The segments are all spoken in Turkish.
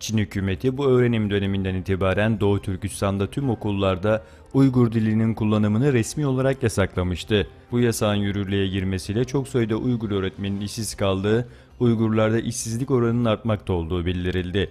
Çin hükümeti bu öğrenim döneminden itibaren Doğu Türkistan'da tüm okullarda Uygur dilinin kullanımını resmi olarak yasaklamıştı. Bu yasağın yürürlüğe girmesiyle çok sayıda Uygur öğretmenin işsiz kaldığı, Uygurlarda işsizlik oranının artmakta olduğu bildirildi.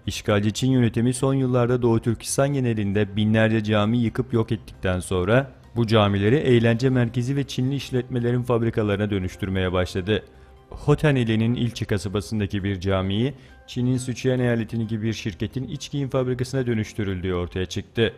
İşgalci Çin yönetimi son yıllarda Doğu Türkistan genelinde binlerce cami yıkıp yok ettikten sonra bu camileri eğlence merkezi ve Çinli işletmelerin fabrikalarına dönüştürmeye başladı. Hotan ilinin ilçe kasabasındaki bir camiyi Çin'in Sichuan eyaletindeki bir şirketin iç giyim fabrikasına dönüştürüldüğü ortaya çıktı.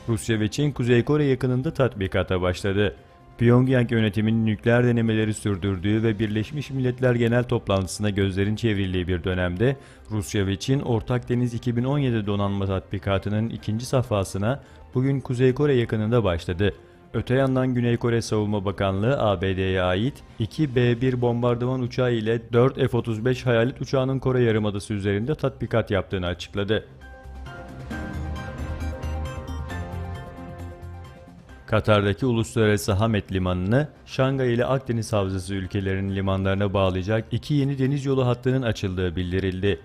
Rusya ve Çin Kuzey Kore yakınında tatbikata başladı. Pyongyang yönetiminin nükleer denemeleri sürdürdüğü ve Birleşmiş Milletler Genel Toplantısına gözlerin çevrildiği bir dönemde Rusya ve Çin Ortak Deniz 2017 donanma tatbikatının ikinci safhasına bugün Kuzey Kore yakınında başladı. Öte yandan Güney Kore Savunma Bakanlığı ABD'ye ait 2 B-1 bombardıman uçağı ile 4 F-35 Hayalet uçağının Kore Yarımadası üzerinde tatbikat yaptığını açıkladı. Katar'daki Uluslararası Hamet Limanı'nı Şangay ile Akdeniz Havzası ülkelerinin limanlarına bağlayacak 2 yeni deniz yolu hattının açıldığı bildirildi.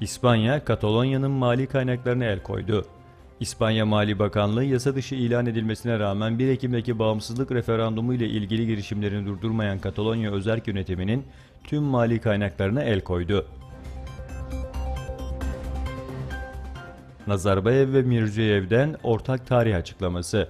İspanya, Katalonya'nın mali kaynaklarına el koydu. İspanya Mali Bakanlığı yasa dışı ilan edilmesine rağmen 1 Ekim'deki bağımsızlık referandumu ile ilgili girişimlerini durdurmayan Katalonya özerk yönetiminin tüm mali kaynaklarına el koydu. Nazarbayev ve Mirziyev'den ortak tarih açıklaması.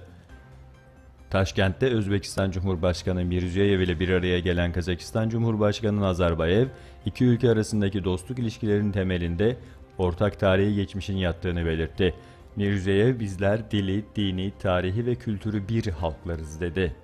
Taşkent'te Özbekistan Cumhurbaşkanı Mirziyoyev ile bir araya gelen Kazakistan Cumhurbaşkanı Nazarbayev, iki ülke arasındaki dostluk ilişkilerinin temelinde ortak tarihi geçmişin yattığını belirtti. Mirziyoyev, bizler dili, dini, tarihi ve kültürü bir halklarız dedi.